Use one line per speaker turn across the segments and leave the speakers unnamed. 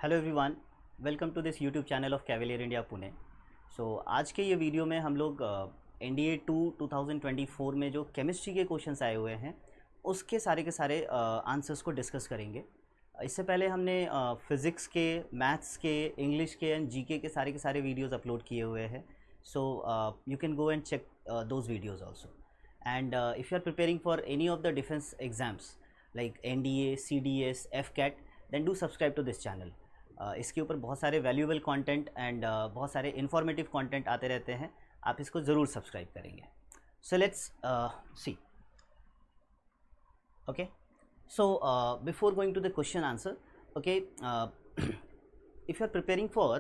Hello everyone, welcome to this YouTube channel of Cavalier India Pune. आज के ये video में हम लोग NDA 2 2024 में जो केमिस्ट्री के क्वेश्चंस आए हुए हैं उसके सारे के सारे आंसर्स को डिस्कस करेंगे। इससे पहले हमने फिज़िक्स के, मैथ्स के, इंग्लिश के एंड जीके के सारे वीडियोस अपलोड किए हुए हैं। So you can go and check those videos also. And if you are preparing for any of the defence exams like NDA, CDS, FCAT, then do subscribe to this channel. इसके ऊपर बहुत सारे valuable content and बहुत सारे informative content आते रहते हैं, आप इसको ज़रूर सब्सक्राइब करेंगे। So let's see. Okay, so before going to the question answer, okay, if you are preparing for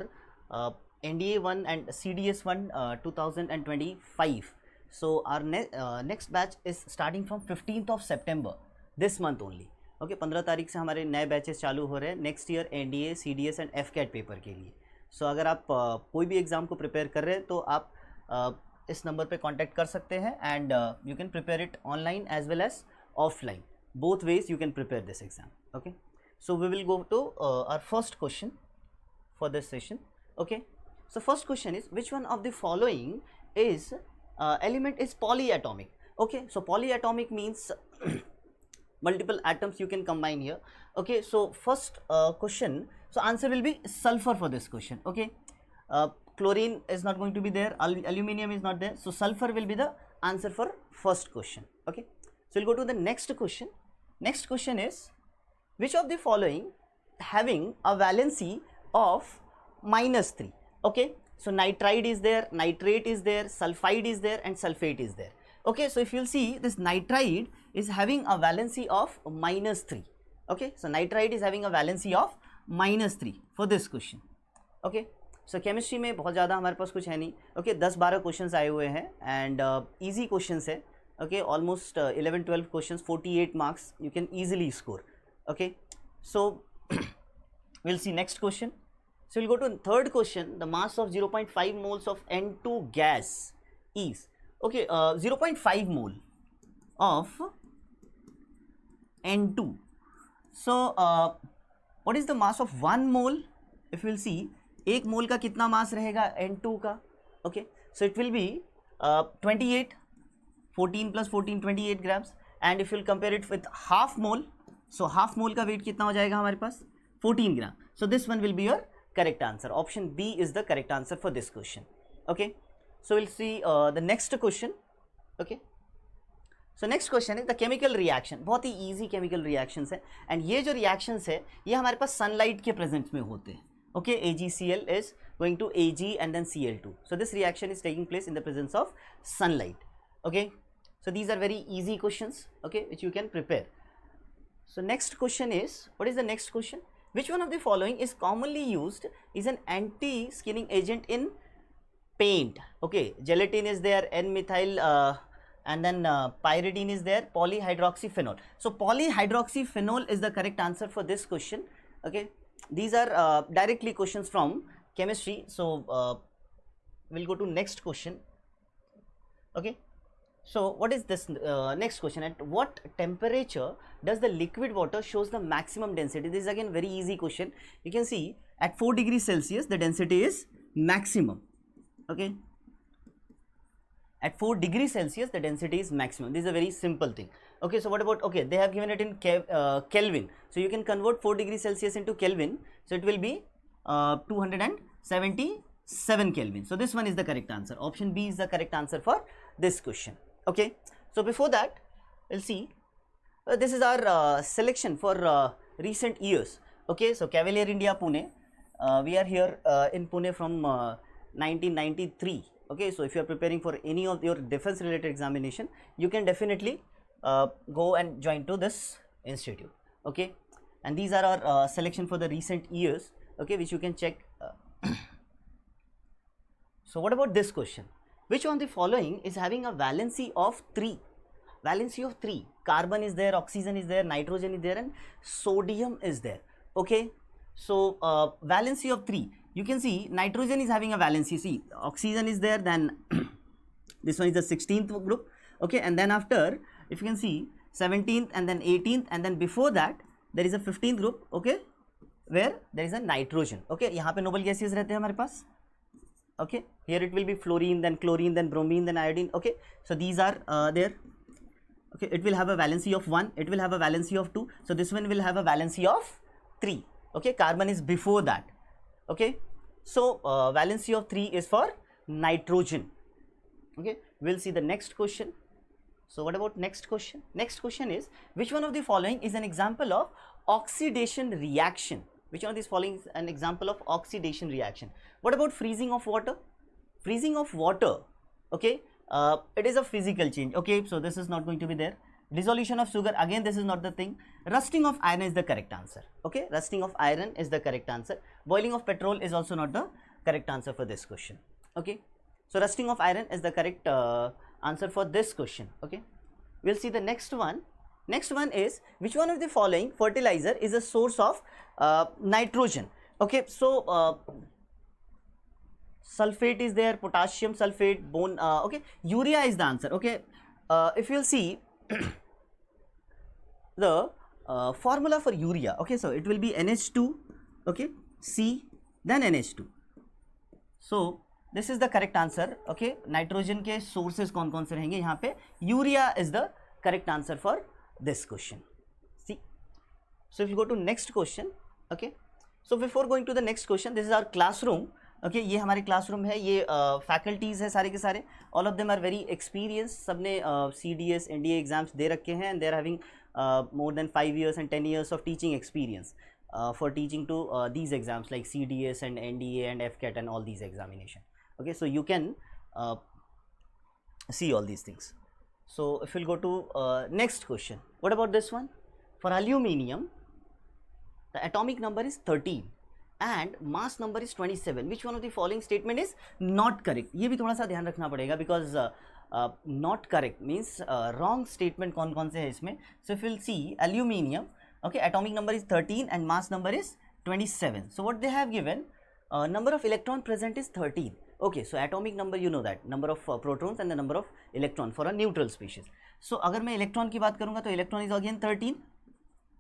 NDA 1 and CDS 1 2025, so our next batch is starting from 15th of September, this month only. Okay 15 तारीख से हमारे नए batches चालू हो रहे हैं next year NDA, CDS and FCAT paper के लिए। सो अगर आप कोई भी एग्ज़ाम को प्रिपेयर कर रहे हैं तो आप इस नंबर पे कांटेक्ट कर सकते हैं and you can prepare it online as well as offline, both ways you can prepare this exam. Okay, so we will go to our first question for this session. Okay, so first question is, which one of the following is element is polyatomic? Okay, so polyatomic means multiple atoms you can combine here. Okay, so first question, so answer will be sulfur for this question. Okay, chlorine is not going to be there, aluminum is not there, so sulfur will be the answer for first question. Okay, so we'll go to the next question. Next question is, which of the following having a valency of -3? Okay, so nitride is there, nitrate is there, sulfide is there and sulfate is there. Okay, so if you'll see, this nitride is having a valency of -3. Okay, so nitride is having a valency of -3 for this question. Okay, so chemistry में बहुत ज़्यादा हमारे पास कुछ है नहीं. Okay, 10-12 questions आए हुए हैं and easy questions है. Okay, almost 11-12 questions, 48 marks you can easily score. Okay, so we'll see next question. So we'll go to third question. The mass of 0.5 moles of N2 gas is, okay, 0.5 mole of N2. So what is the mass of 1 mole? If we'll see, 1 mole का कितना मास रहेगा N2 का? Okay, so it will be 28, 14 plus 14, 28 grams. And if you'll compare it with half mole, so half mole का weight कितना हो जाएगा हमारे पास? 14 gram. So this one will be your correct answer. Option B is the correct answer for this question. Okay, so we'll see the next question. Okay, so next question is the chemical reaction. बहुत ही easy chemical reactions है and ये जो reactions है ये हमारे पास sunlight के presence में होते हैं. Okay, AgCl is going to Ag and then Cl2. So this reaction is taking place in the presence of sunlight. Okay, so these are very easy questions, okay, which you can prepare. So next question is, what is the next question? Which one of the following is commonly used is an anti-skinning agent in paint? Okay, gelatin is there, N-methyl and then pyridine is there, polyhydroxyphenol. So polyhydroxyphenol is the correct answer for this question. Okay, these are directly questions from chemistry. So we'll go to next question. Okay, so what is this next question? At what temperature does the liquid water shows the maximum density? This is again very easy question. You can see at 4 degrees Celsius the density is maximum. Okay, at 4 degrees Celsius the density is maximum. This is a very simple thing. Okay, so what about, okay, they have given it in Kelvin, so you can convert 4 degrees Celsius into Kelvin, so it will be 277 Kelvin. So this one is the correct answer. Option B is the correct answer for this question. Okay, so before that we'll see this is our selection for recent years. Okay, so Cavalier India Pune, we are here in Pune from 1993. Okay, so if you are preparing for any of your defense related examination, you can definitely go and join to this institute. Okay, and these are our selection for the recent years, okay, which you can check. So what about this question? Which one of the following is having a valency of 3? Valency of 3. Carbon is there, oxygen is there, nitrogen is there and sodium is there. Okay, so valency of 3. You can see nitrogen is having a valency. See, oxygen is there, then this one is the 16th group. Okay, and then after, if you can see 17th and then 18th and then before that there is a 15th group. Okay, where there is a nitrogen. Okay, यहाँ पे noble gases रहते हैं हमारे पास. Okay, here it will be fluorine, then chlorine, then bromine, then iodine. Okay, so these are there. Okay, it will have a valency of 1, it will have a valency of 2, so this one will have a valency of 3. Okay, carbon is before that. Okay, so valency of 3 is for nitrogen. Okay, we'll see the next question. So what about next question? Next question is, which one of the following is an example of oxidation reaction? Which one of these following is an example of oxidation reaction? What about freezing of water? Freezing of water, okay, it is a physical change. Okay, so this is not going to be there. Dissolution of sugar, again this is not the thing. Rusting of iron is the correct answer. Okay, rusting of iron is the correct answer. Boiling of petrol is also not the correct answer for this question. Okay, so rusting of iron is the correct answer for this question. Okay, we'll see the next one. Next one is, which one of the following fertilizer is a source of nitrogen? Okay, so sulfate is there, potassium sulfate, bone, okay, urea is the answer. Okay, if you'll see the formula for urea, okay, so it will be NH2, okay, C, then NH2. So this is the correct answer. Okay, nitrogen के sources कौन कौन से रहेंगे यहाँ पे? Urea is the correct answer for this question. See, so if you go to next question, okay, so before going to the next question, this is our classroom. Okay, ये हमारे classroom है, ये faculties है सारे के सारे, all of them are very experienced, सबने CDS, NDA exams दे रखे हैं, and they are having more than 5 years and 10 years of teaching experience for teaching to these exams like CDS and NDA and FCAT and all these examination. Okay, so you can see all these things. So if we'll go to next question, what about this one? For aluminium, the atomic number is 13 and mass number is 27. Which one of the following statement is not correct? ये भी थोड़ा सा ध्यान रखना पड़ेगा, because not correct means wrong statement कौन कौन से है इसमें. So if you'll see aluminium, okay, atomic number is 13 and mass number is 27. So what they have given, number of electron present is 13. Okay, so atomic number, you know that, number of protons and the number of electron for a neutral species. So अगर मैं electron की बात करूँगा तो electron is again 13.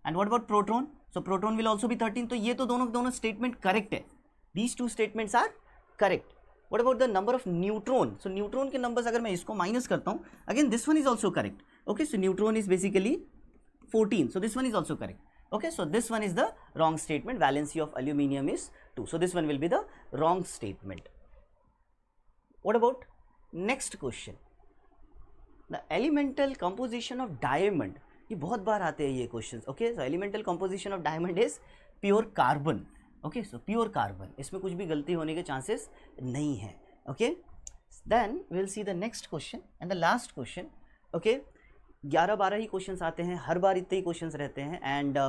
And what about proton? So proton will also be 13. तो ये तो दोनों statement correct है. These two statements are correct. What about the number of neutron? So neutron के numbers अगर मैं इसको minus करता हूँ, again this one is also correct. Okay, so neutron is basically 14. So this one is also correct. Okay, so this one is the wrong statement. Valency of aluminium is 2. So this one will be the wrong statement. What about next question? The elemental composition of diamond. ये बहुत बार आते हैं ये questions. Okay, so elemental composition of diamond is pure carbon. Okay, so pure carbon. इसमें कुछ भी गलती होने के chances नहीं है. Okay, then we'll see the next question and the last question. Okay, 11-12 he questions आते हैं, हर बार इतने ही questions रहते हैं, and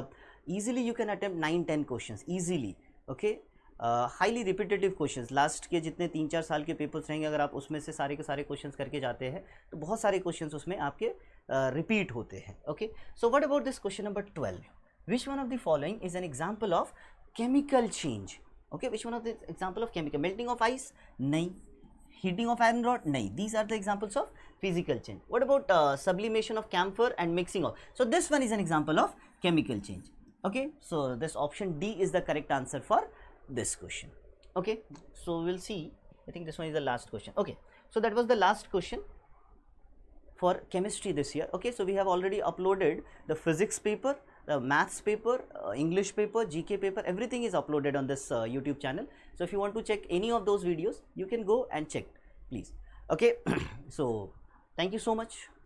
easily you can attempt 9-10 questions easily. Okay, highly repetitive questions, last के जितने 3-4 साल के पेपर्स रहेंगे, अगर आप उसमें से सारे के सारे क्वेश्चंस करके जाते हैं तो बहुत सारे क्वेश्चंस उसमें आपके रिपीट होते हैं. Okay, so what about this question number 12? Which one of the following is an example of chemical change? Okay, which one of the example of chemical? Melting of ice? नहीं. Heating of iron rod? नहीं. These are the examples of physical change. What about sublimation of camphor and mixing of? So this one is an example of chemical change. Okay, so this option D is the correct answer for this question. Okay, so we'll see. I think this one is the last question. Okay, so that was the last question for chemistry this year. Okay, so we have already uploaded the physics paper, the maths paper, English paper, GK paper, everything is uploaded on this YouTube channel. So if you want to check any of those videos, you can go and check, please. Okay, so thank you so much.